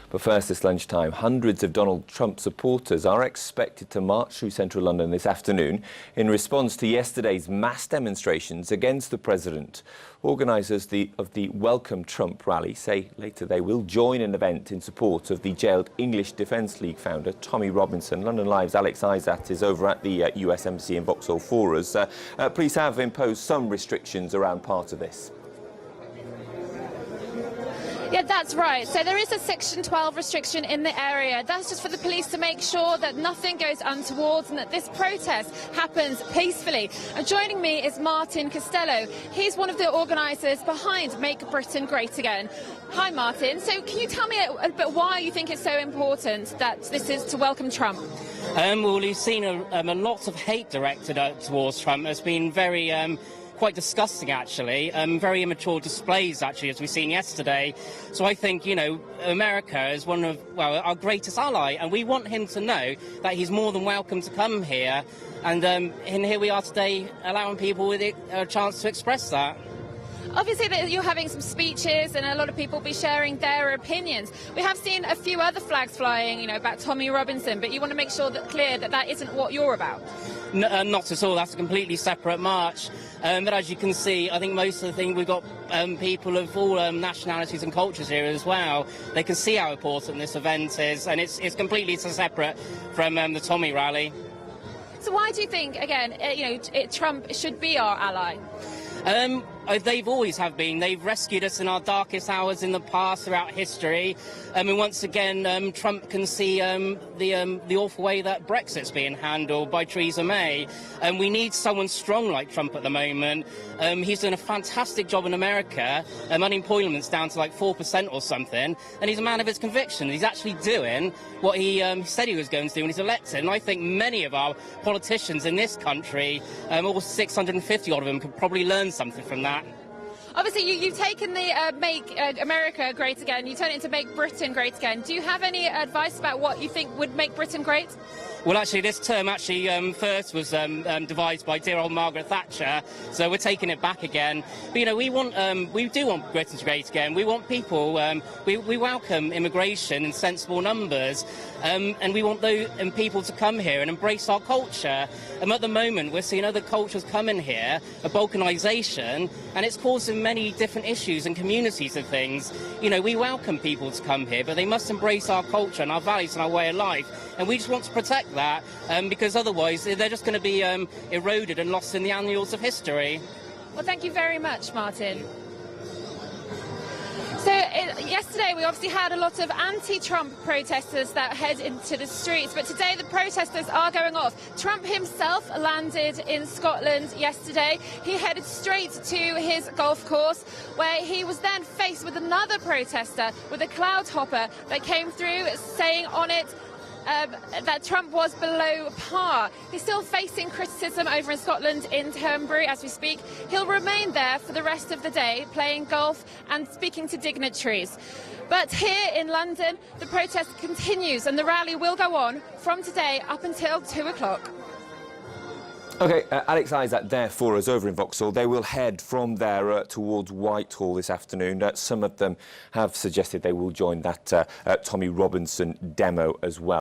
But first, this lunchtime, hundreds of Donald Trump supporters are expected to march through central London this afternoon in response to yesterday's mass demonstrations against the president. Organisers of the Welcome Trump rally say later they will join an event in support of the jailed English Defence League founder Tommy Robinson. London Live's Alex Iszatt is over at the US Embassy in Vauxhall for us. Police have imposed some restrictions around part of this. Yeah, that's right. So there is a Section 12 restriction in the area. That's just for the police to make sure that nothing goes untoward and that this protest happens peacefully. And joining me is Martin Costello. He's one of the organisers behind Make Britain Great Again. Hi, Martin. So can you tell me a bit why you think it's so important that this is to welcome Trump? Well, we've seen a lot of hate directed towards Trump. It's been very quite disgusting, actually. Very immature displays, actually, as we've seen yesterday. So I think, you know, America is one of, well, our greatest ally, and we want him to know that he's more than welcome to come here. And here we are today, allowing people with a chance to express that. Obviously, you're having some speeches and a lot of people will be sharing their opinions. We have seen a few other flags flying, you know, about Tommy Robinson, but you want to make sure that clear that that isn't what you're about. No, not at all. That's a completely separate march. But as you can see, I think most of the thing, we've got people of all nationalities and cultures here as well. They can see how important this event is, and it's completely separate from the Tommy rally. So why do you think, again, Trump should be our ally? They've always have been. They've rescued us in our darkest hours in the past throughout history. And once again, Trump can see the awful way that Brexit's being handled by Theresa May. And we need someone strong like Trump at the moment. He's doing a fantastic job in America. Unemployment's down to like 4% or something. And he's a man of his conviction. He's actually doing what he said he was going to do when he's elected. And I think many of our politicians in this country, all 650 odd of them, could probably learn something from that. Obviously, you've taken the Make America Great Again, you turn it into Make Britain Great Again. Do you have any advice about what you think would make Britain great? Well, actually, this term first was devised by dear old Margaret Thatcher, so we're taking it back again. But, you know, we do want Britain great again. We want people, we welcome immigration in sensible numbers, and we want those people to come here and embrace our culture. And at the moment, we're seeing other cultures come in here, a balkanisation, and it's causing many different issues and communities and things. You know, we welcome people to come here, but they must embrace our culture and our values and our way of life. And we just want to protect that, because otherwise they're just going to be eroded and lost in the annals of history. Well, thank you very much, Martin. So yesterday we obviously had a lot of anti-Trump protesters that head into the streets, but today the protesters are going off. Trump himself landed in Scotland yesterday. He headed straight to his golf course, where he was then faced with another protester with a cloud hopper that came through saying on it that Trump was below par. He's still facing criticism over in Scotland in Turnberry as we speak. He'll remain there for the rest of the day, playing golf and speaking to dignitaries. But here in London, the protest continues and the rally will go on from today up until 2 o'clock. OK, Alex Iszatt there for us over in Vauxhall. They will head from there towards Whitehall this afternoon. Some of them have suggested they will join that Tommy Robinson demo as well.